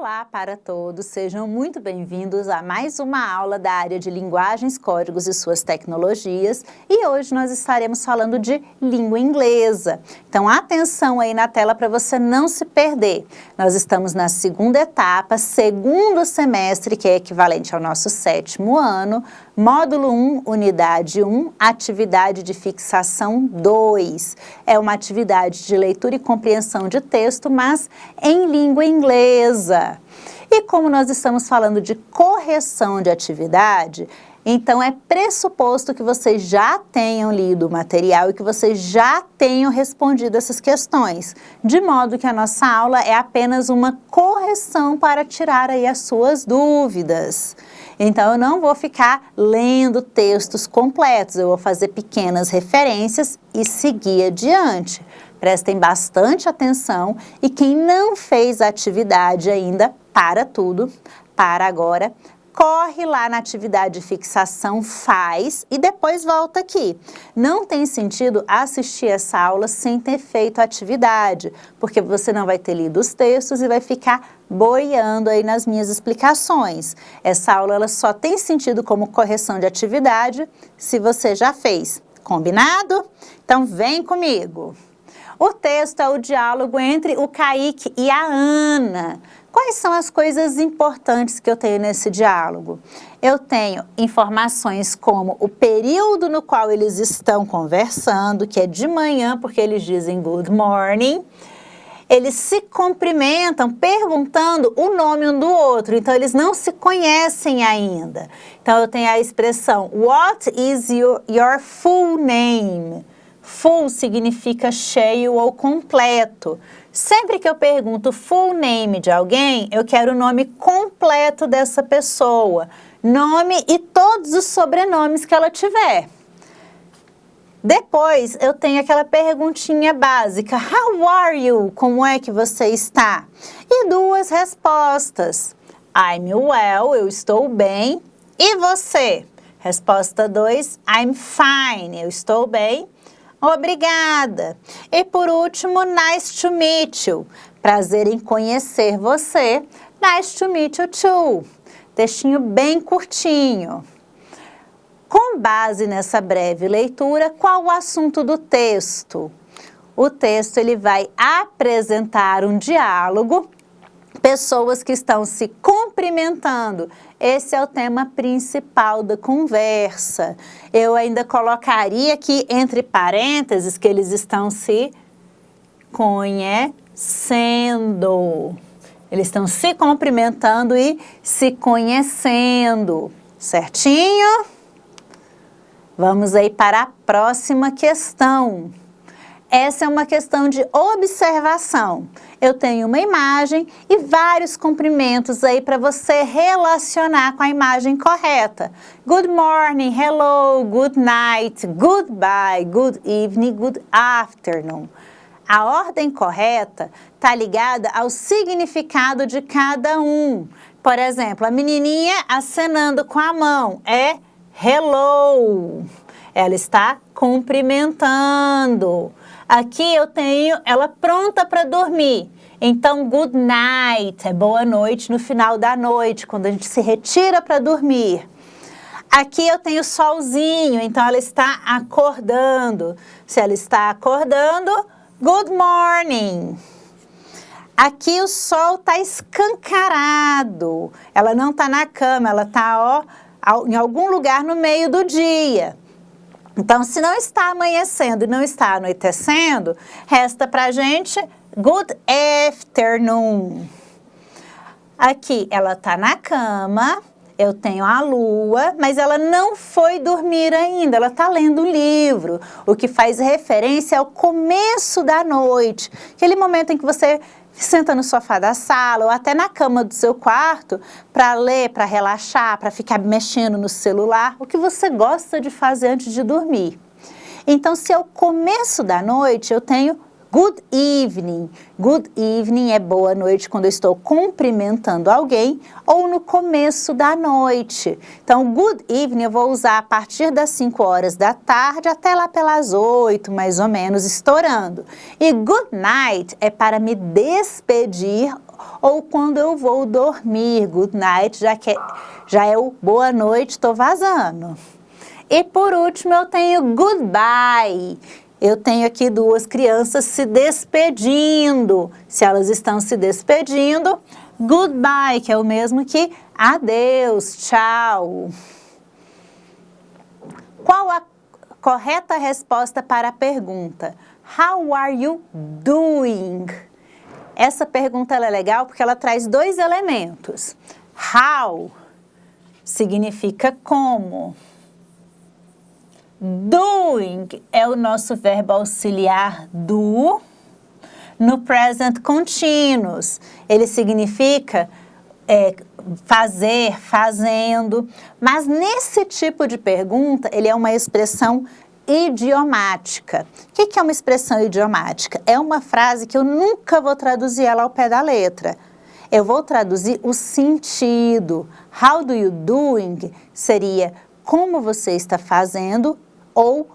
Olá para todos, sejam muito bem-vindos a mais uma aula da área de linguagens, códigos e suas tecnologias, e hoje nós estaremos falando de língua inglesa. Então atenção aí na tela para você não se perder. Nós estamos na segunda etapa, segundo semestre, que é equivalente ao nosso 7º ano, módulo 1, unidade 1, atividade de fixação 2. É uma atividade de leitura e compreensão de texto, mas em língua inglesa. E como nós estamos falando de correção de atividade, então é pressuposto que vocês já tenham lido o material e que vocês já tenham respondido essas questões, de modo que a nossa aula é apenas uma correção para tirar aí as suas dúvidas. Então eu não vou ficar lendo textos completos, eu vou fazer pequenas referências e seguir adiante. Prestem bastante atenção e quem não fez a atividade ainda, para tudo, para agora, corre lá na atividade de fixação, faz e depois volta aqui. Não tem sentido assistir essa aula sem ter feito a atividade, porque você não vai ter lido os textos e vai ficar boiando aí nas minhas explicações. Essa aula ela só tem sentido como correção de atividade se você já fez. Combinado? Então vem comigo. O texto é o diálogo entre o Kaique e a Ana. Quais são as coisas importantes que eu tenho nesse diálogo? Eu tenho informações como o período no qual eles estão conversando, que é de manhã, porque eles dizem good morning. Eles se cumprimentam perguntando o nome um do outro, então eles não se conhecem ainda. Então eu tenho a expressão what is your full name? Full significa cheio ou completo. Sempre que eu pergunto full name de alguém, eu quero o nome completo dessa pessoa. Nome e todos os sobrenomes que ela tiver. Depois, eu tenho aquela perguntinha básica. How are you? Como é que você está? E duas respostas. I'm well, eu estou bem. E você? Resposta 2, I'm fine, eu estou bem. Obrigada. E por último, nice to meet you. Prazer em conhecer você. Nice to meet you too. Textinho bem curtinho. Com base nessa breve leitura, qual o assunto do texto? O texto ele vai apresentar um diálogo, pessoas que estão se cumprimentando. Esse é o tema principal da conversa. Eu ainda colocaria aqui entre parênteses que eles estão se conhecendo. Eles estão se cumprimentando e se conhecendo. Certinho? Vamos aí para a próxima questão. Essa é uma questão de observação. Eu tenho uma imagem e vários cumprimentos aí para você relacionar com a imagem correta. Good morning, hello, good night, goodbye, good evening, good afternoon. A ordem correta está ligada ao significado de cada um. Por exemplo, a menininha acenando com a mão é hello. Ela está cumprimentando. Aqui eu tenho ela pronta para dormir. Então, good night, é boa noite no final da noite, quando a gente se retira para dormir. Aqui eu tenho solzinho, então ela está acordando. Se ela está acordando, good morning. Aqui o sol está escancarado. Ela não está na cama, ela está em algum lugar no meio do dia. Então, se não está amanhecendo e não está anoitecendo, resta para a gente good afternoon. Aqui, ela está na cama, eu tenho a lua, mas ela não foi dormir ainda, ela está lendo um livro, o que faz referência ao começo da noite, aquele momento em que você senta no sofá da sala ou até na cama do seu quarto para ler, para relaxar, para ficar mexendo no celular, o que você gosta de fazer antes de dormir. Então, se é o começo da noite, eu tenho good evening. Good evening é boa noite quando eu estou cumprimentando alguém ou no começo da noite. Então, good evening eu vou usar a partir das 5 horas da tarde até lá pelas 8, mais ou menos, estourando. E good night é para me despedir ou quando eu vou dormir. Good night já é o boa noite, tô vazando. E por último eu tenho goodbye. Eu tenho aqui duas crianças se despedindo. Se elas estão se despedindo, goodbye, que é o mesmo que adeus, tchau. Qual a correta resposta para a pergunta? How are you doing? Essa pergunta ela é legal porque ela traz dois elementos. How significa como. Doing é o nosso verbo auxiliar do no present continuous. Ele significa fazer, fazendo. Mas nesse tipo de pergunta, ele é uma expressão idiomática. O que é uma expressão idiomática? É uma frase que eu nunca vou traduzir ela ao pé da letra. Eu vou traduzir o sentido. How do you doing? Seria como você está fazendo ou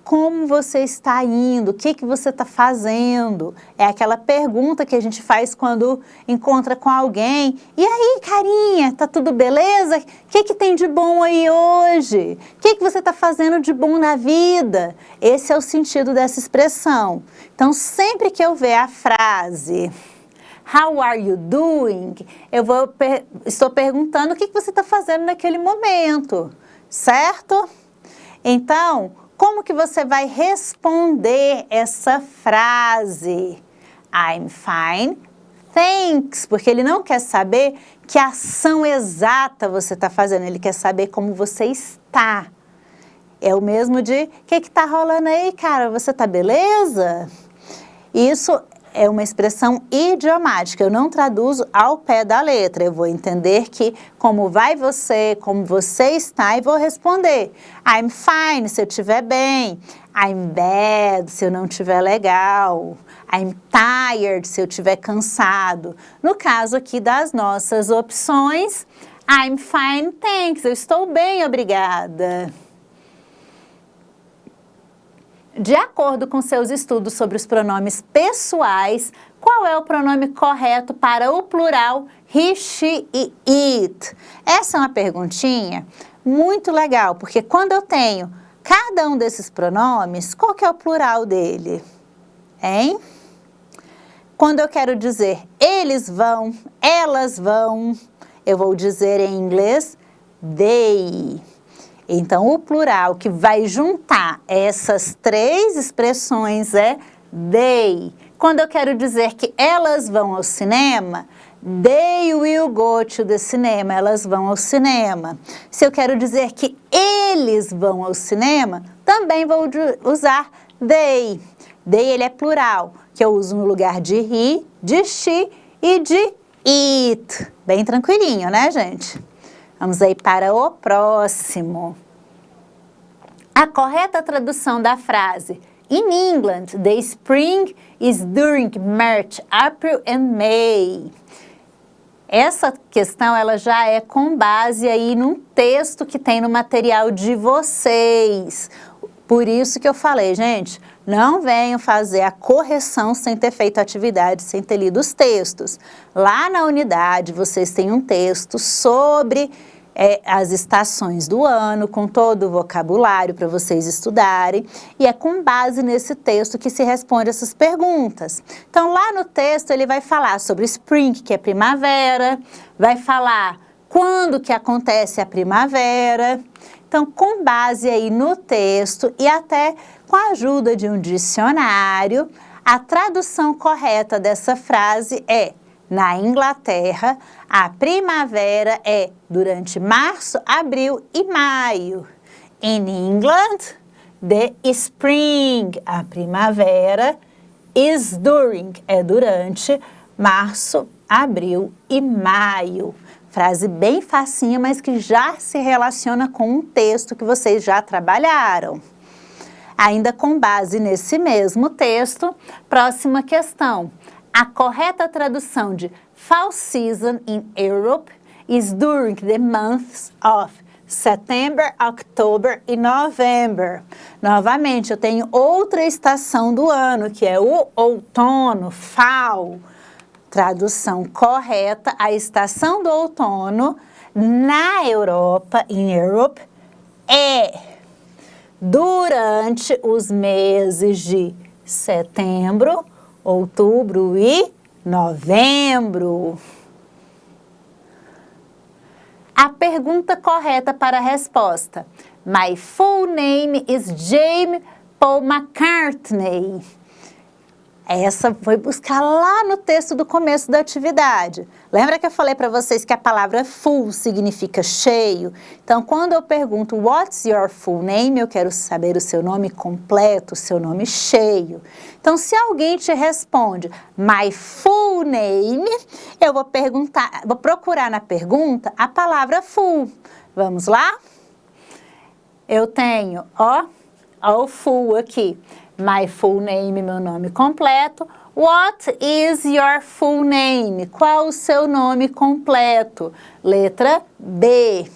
como você está indo, o que você está fazendo. É aquela pergunta que a gente faz quando encontra com alguém. E aí, carinha, tá tudo beleza? O que tem de bom aí hoje? O que você está fazendo de bom na vida? Esse é o sentido dessa expressão. Então, sempre que eu ver a frase How are you doing? Estou perguntando o que você está fazendo naquele momento, certo? Então, como que você vai responder essa frase? I'm fine, thanks. Porque ele não quer saber que ação exata você está fazendo, ele quer saber como você está. É o mesmo de, o que está rolando aí, cara? Você está beleza? Isso é uma expressão idiomática, eu não traduzo ao pé da letra, eu vou entender que como vai você, como você está e vou responder. I'm fine, se eu estiver bem. I'm bad, se eu não estiver legal. I'm tired, se eu estiver cansado. No caso aqui das nossas opções, I'm fine, thanks, eu estou bem, obrigada. De acordo com seus estudos sobre os pronomes pessoais, qual é o pronome correto para o plural he, she e it? Essa é uma perguntinha muito legal, porque quando eu tenho cada um desses pronomes, qual que é o plural dele? Hein? Quando eu quero dizer eles vão, elas vão, eu vou dizer em inglês they. Então, o plural que vai juntar essas três expressões é they. Quando eu quero dizer que elas vão ao cinema, they will go to the cinema, elas vão ao cinema. Se eu quero dizer que eles vão ao cinema, também vou usar they. They, ele é plural, que eu uso no lugar de he, de she e de it. Bem tranquilinho, né, gente? Vamos aí para o próximo. A correta tradução da frase In England, the spring is during March, April and May. Essa questão ela já é com base aí num texto que tem no material de vocês. Por isso que eu falei, gente, não venham fazer a correção sem ter feito a atividade, sem ter lido os textos. Lá na unidade, vocês têm um texto sobre as estações do ano, com todo o vocabulário para vocês estudarem. E é com base nesse texto que se responde essas perguntas. Então, lá no texto, ele vai falar sobre spring, que é primavera, vai falar quando que acontece a primavera. Então, com base aí no texto e até com a ajuda de um dicionário, a tradução correta dessa frase é: na Inglaterra, a primavera é durante março, abril e maio. In England, the spring, a primavera, is during, é durante março, abril e maio. Frase bem facinha, mas que já se relaciona com um texto que vocês já trabalharam. Ainda com base nesse mesmo texto, próxima questão. A correta tradução de fall season in Europe is during the months of September, October e November. Novamente, eu tenho outra estação do ano, que é o outono, fall. tradução correta, a estação do outono na Europa, in Europe, é durante os meses de setembro, outubro e novembro. A pergunta correta para a resposta: My full name is James Paul McCartney. Essa foi buscar lá no texto do começo da atividade. Lembra que eu falei para vocês que a palavra full significa cheio? Então, quando eu pergunto What's your full name? Eu quero saber o seu nome completo, o seu nome cheio. Então, se alguém te responde My full name, eu vou procurar na pergunta a palavra full. Vamos lá? Eu tenho, o full aqui. My full name, meu nome completo. What is your full name? Qual o seu nome completo? Letra B.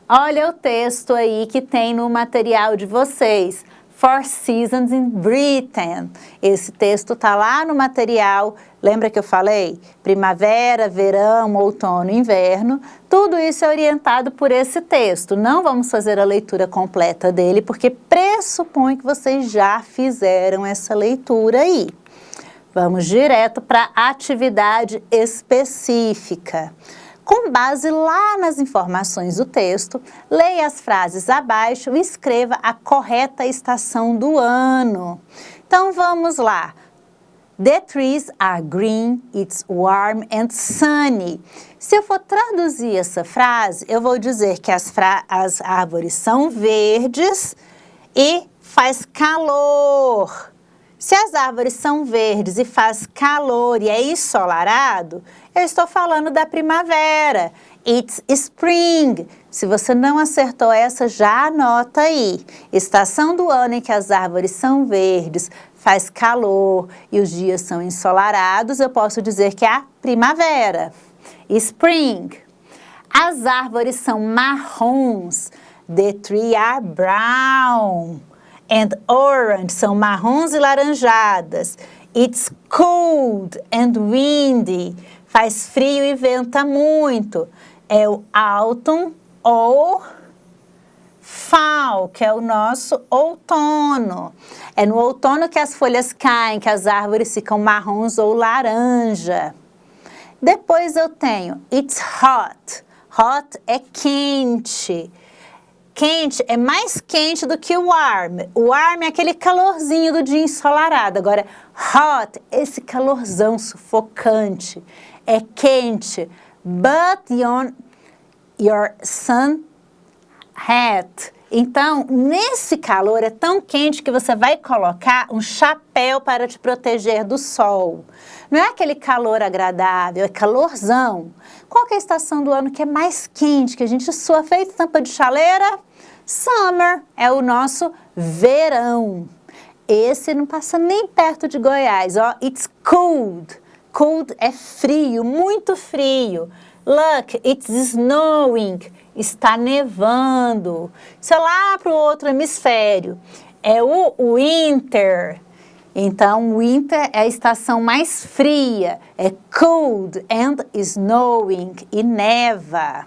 Olha o texto aí que tem no material de vocês. Four Seasons in Britain. Esse texto está lá no material. Lembra que eu falei? Primavera, verão, outono, inverno. Tudo isso é orientado por esse texto. Não vamos fazer a leitura completa dele, porque pressupõe que vocês já fizeram essa leitura aí. Vamos direto para a atividade específica. Com base lá nas informações do texto, leia as frases abaixo e escreva a correta estação do ano. Então vamos lá. The trees are green, it's warm and sunny. Se eu for traduzir essa frase, eu vou dizer que as árvores são verdes e faz calor. Se as árvores são verdes e faz calor e é ensolarado, eu estou falando da primavera. It's spring. Se você não acertou essa, já anota aí. Estação do ano em que as árvores são verdes, faz calor e os dias são ensolarados, eu posso dizer que é a primavera. Spring. As árvores são marrons. The trees are brown and orange, são marrons e laranjadas. It's cold and windy, faz frio e venta muito. É o autumn ou fall, que é o nosso outono. É no outono que as folhas caem, que as árvores ficam marrons ou laranja. Depois eu tenho it's hot. Hot é quente. Quente é mais quente do que o warm. O warm é aquele calorzinho do dia ensolarado. Agora, hot, esse calorzão sufocante. É quente. But your sun hat. Então, nesse calor é tão quente que você vai colocar um chapéu para te proteger do sol. Não é aquele calor agradável, é calorzão. Qual que é a estação do ano que é mais quente, que a gente sua feito tampa de chaleira? Summer é o nosso verão. Esse não passa nem perto de Goiás, ó. It's cold. Cold é frio, muito frio. Look, it's snowing. Está nevando. Isso é lá para o outro hemisfério. É o winter. Então, winter é a estação mais fria. É cold and snowing. E neva.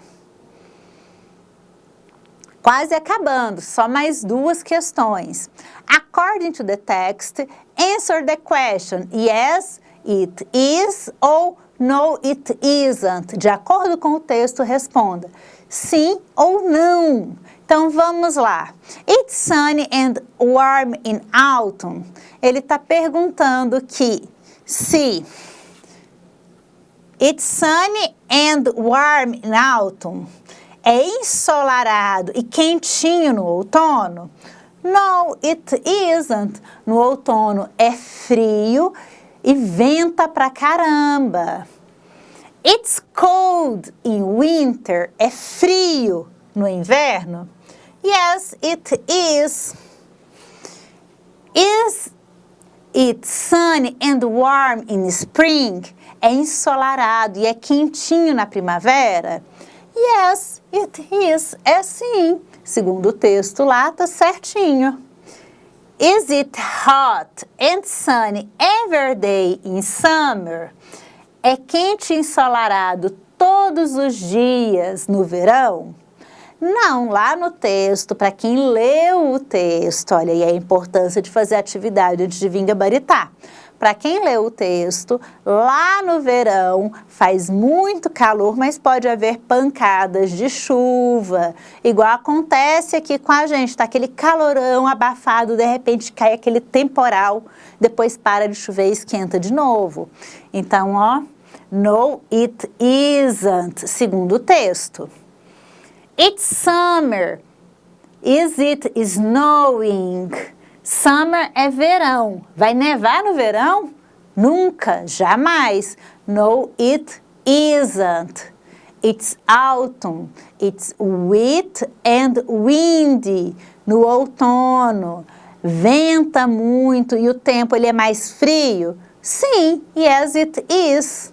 Quase acabando, só mais duas questões. According to the text, answer the question yes, it is ou no, it isn't. De acordo com o texto, responda sim ou não. Então, vamos lá. It's sunny and warm in autumn. Ele está perguntando que se it's sunny and warm in autumn é ensolarado e quentinho no outono? No, it isn't. No outono é frio e venta pra caramba. It's cold in winter. É frio no inverno? Yes, it is. Is it sunny and warm in spring? É ensolarado e é quentinho na primavera? Yes, it is. É sim. Segundo o texto lá, tá certinho. Is it hot and sunny every day in summer? É quente e ensolarado todos os dias no verão? Não, lá no texto, para quem leu o texto, olha aí a importância de fazer atividade antes de vir gabaritar. Para quem leu o texto, lá no verão faz muito calor, mas pode haver pancadas de chuva, igual acontece aqui com a gente, tá aquele calorão abafado, de repente cai aquele temporal, depois para de chover e esquenta de novo. Então, ó, no, it isn't, segundo o texto. It's summer. Is it snowing? Summer é verão. Vai nevar no verão? Nunca, jamais. No, it isn't. It's autumn. It's wet and windy. No outono. Venta muito e o tempo ele é mais frio? Sim, yes it is.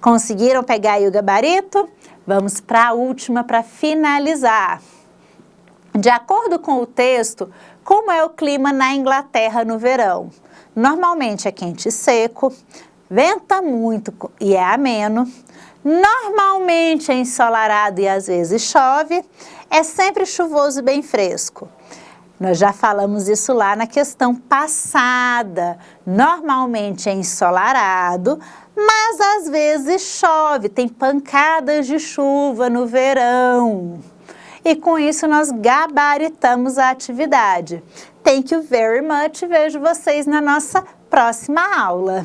Conseguiram pegar aí o gabarito? Vamos para a última para finalizar. De acordo com o texto, como é o clima na Inglaterra no verão? Normalmente é quente e seco, venta muito e é ameno, normalmente é ensolarado e às vezes chove, é sempre chuvoso e bem fresco. Nós já falamos isso lá na questão passada. Normalmente é ensolarado, mas às vezes chove, tem pancadas de chuva no verão. E com isso nós gabaritamos a atividade. Thank you very much. Vejo vocês na nossa próxima aula.